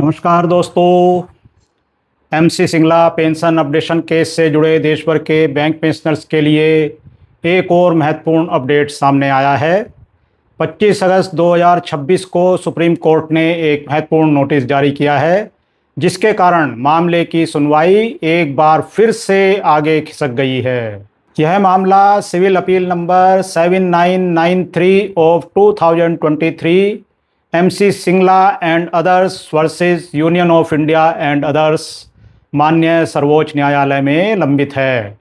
नमस्कार दोस्तों। MC Singla pension updation case से जुड़े देश भर के बैंक पेंशनर्स के लिए एक और महत्वपूर्ण अपडेट सामने आया है। 25 अगस्त 2026 को सुप्रीम कोर्ट ने एक महत्वपूर्ण नोटिस जारी किया है, जिसके कारण मामले की सुनवाई एक बार फिर से आगे खिसक गई है। यह मामला civil appeal number 7993 of 2023 MC Singla and others versus union of India and others माननीय सर्वोच्च न्यायालय में लंबित है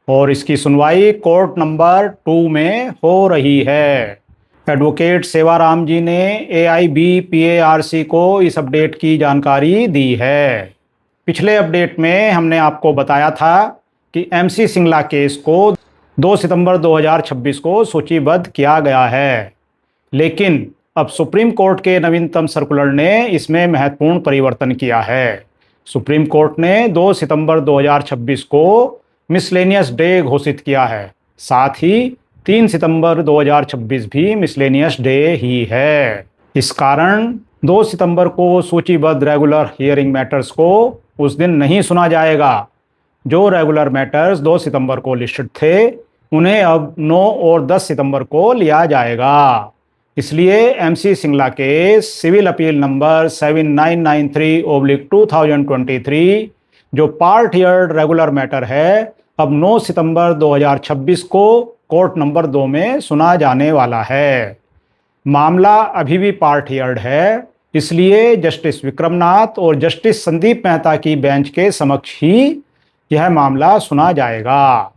और इसकी सुनवाई कोर्ट नंबर 2 में हो रही है। एडवोकेट सेवाराम जी ने AIBPARC को इस अपडेट की जानकारी दी है। पिछले अपडेट में हमने आपको बताया था कि एमसी सिंगला केस को 2 सितंबर 2026 को सूचीबद्ध किया गया है, लेकिन अब सुप्रीम कोर्ट के नवीनतम सर्कुलर ने इसमें महत्वपूर्ण परिवर्तन किया है। सुप्रीम कोर्ट ने 2 सितंबर 2026 को मिसलेनियस डे घोषित किया है। साथ ही 3 सितंबर 2026 भी मिसलेनियस डे ही है। इस कारण 2 सितंबर को सूचीबद्ध रेगुलर हियरिंग मैटर्स को उस दिन नहीं सुना जाएगा। जो रेगुलर मैटर्स 2 सितंबर को लिस्टेड थे, उन्हें अब 9 और 10 सितंबर को लिया जाएगा। इसलिए एमसी सिंगला के सिविल अपील नंबर 7993/2023 जो पार्ट हियर्ड रेगुलर मैटर है, अब 9 सितंबर 2026 को कोर्ट नंबर 2 में सुना जाने वाला है। मामला अभी भी पार्ट हियर्ड है, इसलिए जस्टिस विक्रमनाथ और जस्टिस संदीप मेहता की बेंच के समक्ष ही यह मामला सुना जाएगा।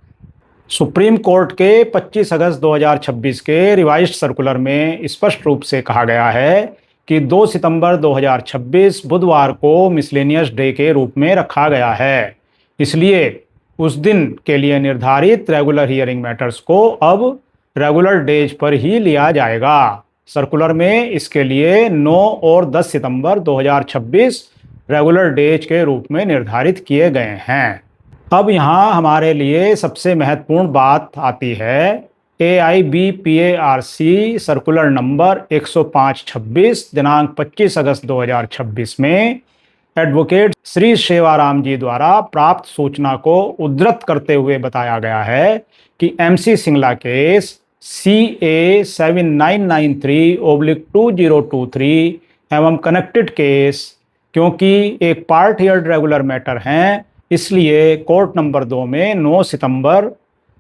सुप्रीम कोर्ट के 25 अगस्त 2026 के रिवाइज्ड सर्कुलर में स्पष्ट रूप से कहा गया है कि 2 सितंबर 2026 बुधवार को मिसलेनियस डे के रूप में रखा गया है। इसलिए उस दिन के लिए निर्धारित रेगुलर हियरिंग मैटर्स को अब रेगुलर डेज पर ही लिया जाएगा। सर्कुलर में इसके लिए 9 और 10 सितंबर 2026 रेगुलर डेज के रूप में निर्धारित किए गए हैं। अब यहाँ हमारे लिए सबसे महत्वपूर्ण बात आती है। AIBPARC सर्कुलर नंबर 105/26 दिनांक 25 अगस्त 2026 में एडवोकेट श्री सेवाराम जी द्वारा प्राप्त सूचना को उद्धृत करते हुए बताया गया है कि एमसी सिंगला केस CA 7993/2023 एवं कनेक्टेड केस, क्योंकि एक पार्ट हियर्ड रेगुलर मैटर हैं, इसलिए कोर्ट नंबर 2 में 9 सितंबर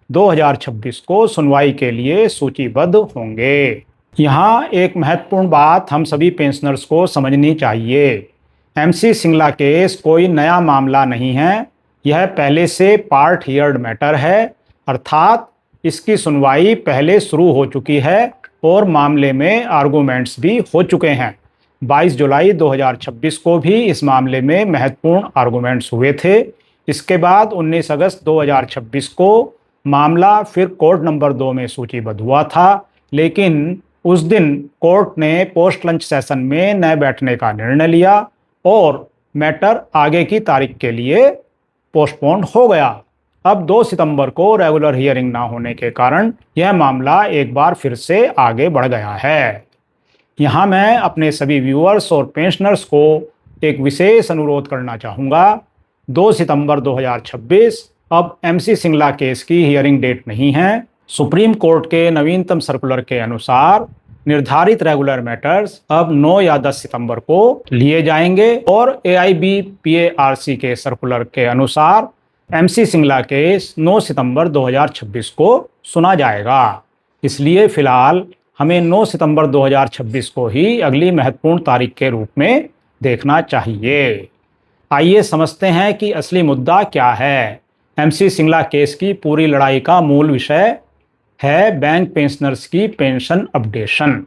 2026 को सुनवाई के लिए सूचीबद्ध होंगे। यहाँ एक महत्वपूर्ण बात हम सभी पेंशनर्स को समझनी चाहिए। एमसी सिंगला केस कोई नया मामला नहीं है, यह पहले से पार्ट हियर्ड मैटर है, अर्थात इसकी सुनवाई पहले शुरू हो चुकी है और मामले में आर्गूमेंट्स भी हो चुके हैं। 22 जुलाई 2026 को भी इस मामले में महत्वपूर्ण आर्गूमेंट्स हुए थे। इसके बाद 19 अगस्त 2026 को मामला फिर कोर्ट नंबर 2 में सूचीबद्ध हुआ था, लेकिन उस दिन कोर्ट ने पोस्ट लंच सेशन में न बैठने का निर्णय लिया और मैटर आगे की तारीख के लिए पोस्टपोन हो गया। अब 2 सितंबर को रेगुलर हियरिंग ना होने के कारण यह मामला एक बार फिर से आगे बढ़ गया है। यहाँ मैं अपने सभी व्यूअर्स और पेंशनर्स को एक विशेष अनुरोध करना चाहूँगा। 2 सितंबर 2026 अब एमसी सिंगला केस की हियरिंग डेट नहीं है। सुप्रीम कोर्ट के नवीनतम सर्कुलर के अनुसार निर्धारित रेगुलर मैटर्स अब 9 या 10 सितंबर को लिए जाएंगे और AIBPARC के सर्कुलर के अनुसार एमसी सिंगला केस 9 सितंबर 2026 को सुना जाएगा। इसलिए फिलहाल हमें 9 सितंबर 2026 को ही अगली महत्वपूर्ण तारीख के रूप में देखना चाहिए। आइए समझते हैं कि असली मुद्दा क्या है। एमसी सिंगला केस की पूरी लड़ाई का मूल विषय है बैंक पेंशनर्स की पेंशन अपडेशन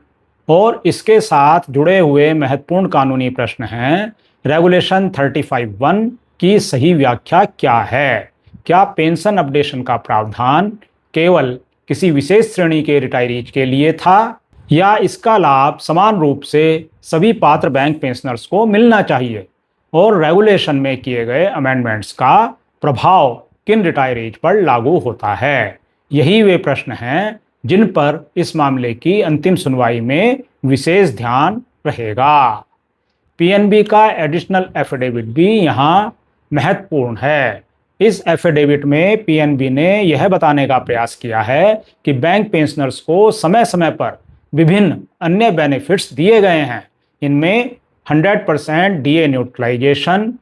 और इसके साथ जुड़े हुए महत्वपूर्ण कानूनी प्रश्न हैं। रेगुलेशन 35(1) की सही व्याख्या क्या है? क्या पेंशन अपडेशन का प्रावधान केवल किसी विशेष श्रेणी के रिटायरीज के लिए था या इसका लाभ समान रूप से सभी पात्र बैंक पेंशनर्स को मिलना चाहिए? और रेगुलेशन में किए गए अमेंडमेंट्स का प्रभाव किन रिटायरीज पर लागू होता है? यही वे प्रश्न हैं जिन पर इस मामले की अंतिम सुनवाई में विशेष ध्यान रहेगा। पीएनबी का एडिशनल एफिडेविट भी यहाँ महत्वपूर्ण है। इस एफिडेविट में पीएनबी ने यह बताने का प्रयास किया है कि बैंक पेंशनर्स को समय समय पर विभिन्न अन्य बेनिफिट्स दिए गए हैं। इनमें 100% DA neutralization,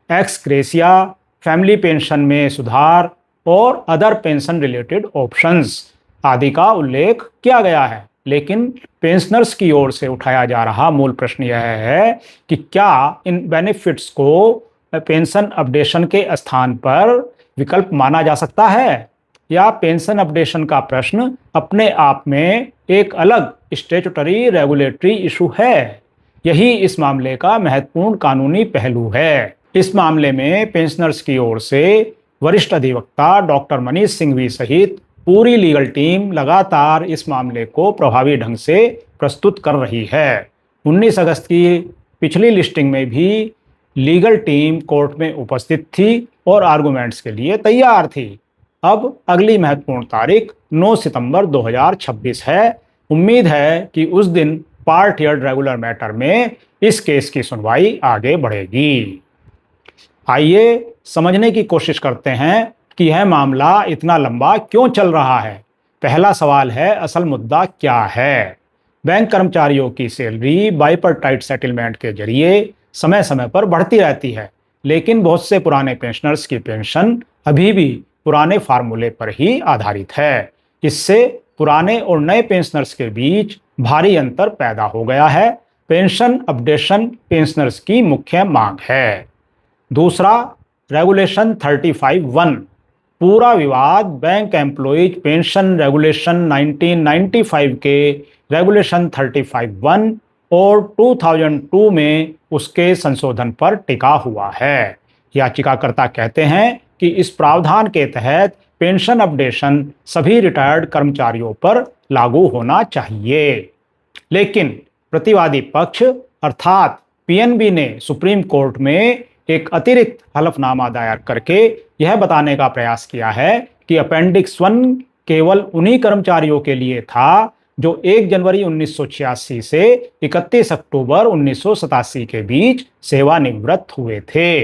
ex gratia, family pension में सुधार और अदर पेंशन रिलेटेड ऑप्शंस आदि का उल्लेख किया गया है। लेकिन पेंशनर्स की ओर से उठाया जा रहा मूल प्रश्न यह है कि क्या इन बेनिफिट्स को पेंशन अपडेशन के स्थान पर विकल्प माना जा सकता है, या पेंशन अपडेशन का प्रश्न अपने आप में एक अलग स्टैट्यूटरी रेगुलेटरी इशू है। यही इस मामले का महत्वपूर्ण कानूनी पहलू है। इस मामले में पेंशनर्स की ओर से वरिष्ठ अधिवक्ता डॉक्टर मनीष सिंघवी सहित पूरी लीगल टीम लगातार इस मामले को प्रभावी ढंग से प्रस्तुत कर रही है। 19 अगस्त की पिछली लिस्टिंग में भी लीगल टीम कोर्ट में उपस्थित थी और आर्गुमेंट्स के लिए तैयार थी। अब अगली महत्वपूर्ण तारीख 9 सितंबर 2026 है। उम्मीद है कि उस दिन पार्ट हियर्ड रेगुलर मैटर में इस केस की सुनवाई आगे बढ़ेगी। आइए समझने की कोशिश करते हैं कि यह मामला इतना लंबा क्यों चल रहा है। पहला सवाल है, असल मुद्दा क्या है? बैंक कर्मचारियों की सैलरी बाइपर्टाइट सेटलमेंट के जरिए समय समय पर बढ़ती रहती है, लेकिन बहुत से पुराने पेंशनर्स की पेंशन अभी भी पुराने फार्मूले पर ही आधारित है। इससे पुराने और नए पेंशनर्स के बीच भारी अंतर पैदा हो गया है। पेंशन अपडेशन पेंशनर्स की मुख्य मांग है। दूसरा, रेगुलेशन 35(1). पूरा विवाद बैंक एम्प्लॉइज पेंशन रेगुलेशन 1995 के रेगुलेशन 35(1) और 2002 में उसके संशोधन पर टिका हुआ है। याचिकाकर्ता कहते हैं कि इस प्रावधान के तहत पेंशन अपडेशन सभी रिटायर्ड कर्मचारियों पर लागू होना चाहिए। लेकिन प्रतिवादी पक्ष अर्थात पीएनबी ने सुप्रीम कोर्ट में एक अतिरिक्त हलफनामा दायर करके यह बताने का प्रयास किया है कि अपेंडिक्स 1 केवल उन्हीं कर्मचारियों के लिए था जो 1 जनवरी 1986 से 31 अक्टूबर 1987 के बीच सेवानिवृत्त हुए थे।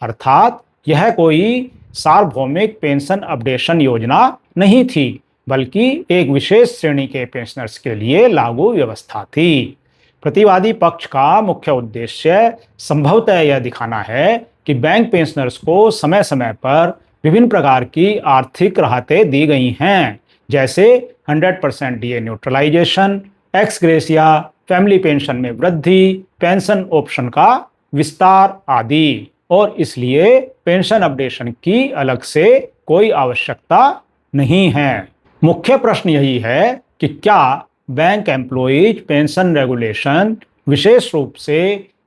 अर्थात यह कोई सार्वभौमिक पेंशन अपडेशन योजना नहीं थी, बल्कि एक विशेष श्रेणी के पेंशनर्स के लिए लागू व्यवस्था थी। प्रतिवादी पक्ष का मुख्य उद्देश्य संभवतः यह दिखाना है कि बैंक पेंशनर्स को समय समय पर विभिन्न प्रकार की आर्थिक राहतें दी गई हैं, जैसे 100% DA neutralization, ex gratia, family pension में वृद्धि, पेंशन ऑप्शन का विस्तार आदि, और इसलिए पेंशन अपडेशन की अलग से कोई आवश्यकता नहीं है। मुख्य प्रश्न यही है कि क्या बैंक एम्प्लॉइज पेंशन रेगुलेशन, विशेष रूप से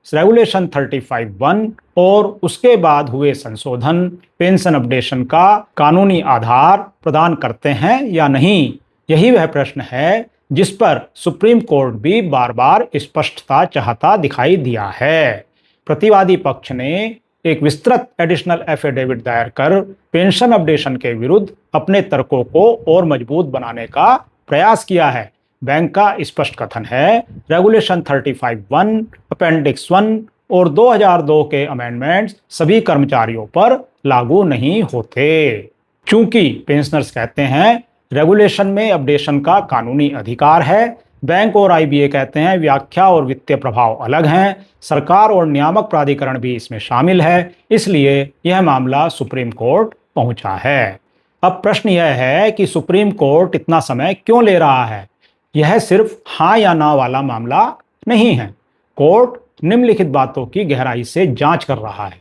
रेगुलेशन 35(1) और उसके बाद हुए संशोधन पेंशन अपडेशन का कानूनी आधार प्रदान करते हैं या नहीं? यही वह प्रश्न है जिस पर सुप्रीम कोर्ट भी बार बार स्पष्टता चाहता दिखाई दिया है। प्रतिवादी पक्ष ने एक विस्तृत एडिशनल एफिडेविट दायर कर पेंशन अपडेशन के विरुद्ध अपने तर्कों को और मजबूत बनाने का प्रयास किया है। बैंक का स्पष्ट कथन है, रेगुलेशन 35(1), अपेंडिक्स 1 और 2002 के अमेंडमेंट्स सभी कर्मचारियों पर लागू नहीं होते। चूंकि पेंशनर्स कहते हैं रेगुलेशन में अपडेशन का कानूनी अधिकार है, बैंक और आईबीए कहते हैं व्याख्या और वित्तीय प्रभाव अलग हैं, सरकार और नियामक प्राधिकरण भी इसमें शामिल है, इसलिए यह मामला सुप्रीम कोर्ट पहुंचा है। अब प्रश्न यह है कि सुप्रीम कोर्ट इतना समय क्यों ले रहा है? यह सिर्फ हाँ या ना वाला मामला नहीं है। कोर्ट निम्नलिखित बातों की गहराई से जांच कर रहा है।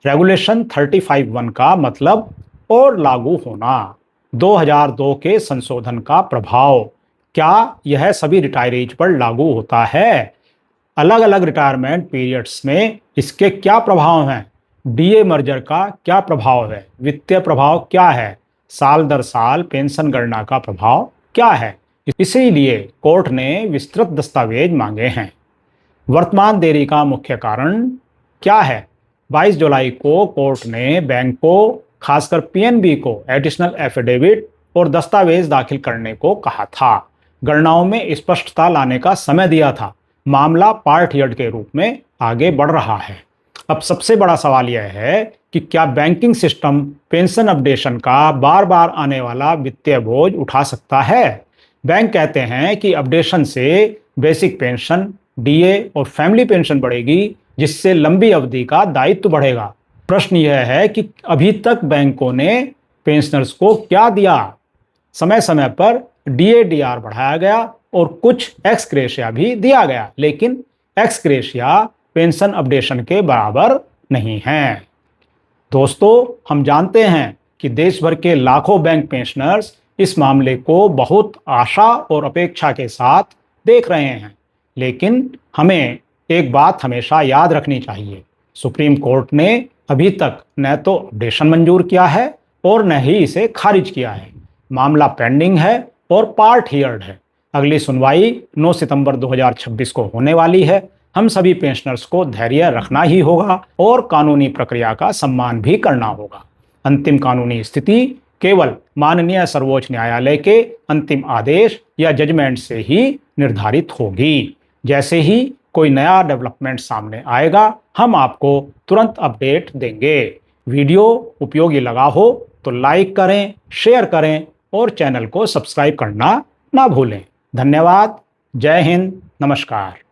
रेगुलेशन 35(1) का मतलब और लागू होना, 2002 के संशोधन का प्रभाव, क्या यह सभी रिटायरीज पर लागू होता है? अलग अलग रिटायरमेंट पीरियड्स में इसके क्या प्रभाव हैं? डीए मर्जर का क्या प्रभाव है? वित्तीय प्रभाव क्या है? साल दर साल पेंशन गणना का प्रभाव क्या है? इसीलिए कोर्ट ने विस्तृत दस्तावेज मांगे हैं। वर्तमान देरी का मुख्य कारण क्या है? 22 जुलाई को कोर्ट ने बैंक को, खासकर पीएनबी को एडिशनल एफिडेविट और दस्तावेज दाखिल करने को कहा था, गणनाओं में स्पष्टता लाने का समय दिया था, मामला पार्ट हियर्ड के रूप में आगे बढ़ रहा है। अब सबसे बड़ा सवाल यह है कि क्या बैंकिंग सिस्टम पेंशन अपडेशन का बार बार आने वाला वित्तीय बोझ उठा सकता है? बैंक कहते हैं कि अपडेशन से बेसिक पेंशन, डीए और फैमिली पेंशन बढ़ेगी, जिससे लंबी अवधि का दायित्व बढ़ेगा। प्रश्न यह है कि अभी तक बैंकों ने पेंशनर्स को क्या दिया? समय समय पर डीए-डीआर बढ़ाया गया और कुछ एक्स ग्रेशिया भी दिया गया, लेकिन एक्स ग्रेशिया पेंशन अपडेशन के बराबर नहीं है। दोस्तों, हम जानते हैं कि देश भर के लाखों बैंक पेंशनर्स इस मामले को बहुत आशा और अपेक्षा के साथ देख रहे हैं, लेकिन हमें एक बात हमेशा याद रखनी चाहिए। सुप्रीम कोर्ट ने अभी तक न तो अपडेशन मंजूर किया है और न ही इसे खारिज किया है। मामला पेंडिंग है और पार्ट हियर्ड है। अगली सुनवाई 9 सितंबर 2026 को होने वाली है। हम सभी पेंशनर्स को धैर्य रखना ही होगा और कानूनी प्रक्रिया का सम्मान भी करना होगा। अंतिम कानूनी स्थिति केवल माननीय सर्वोच्च न्यायालय के अंतिम आदेश या जजमेंट से ही निर्धारित होगी। जैसे ही कोई नया डेवलपमेंट सामने आएगा, हम आपको तुरंत अपडेट देंगे। वीडियो उपयोगी लगा हो तो लाइक करें, शेयर करें और चैनल को सब्सक्राइब करना ना भूलें। धन्यवाद। जय हिंद। नमस्कार।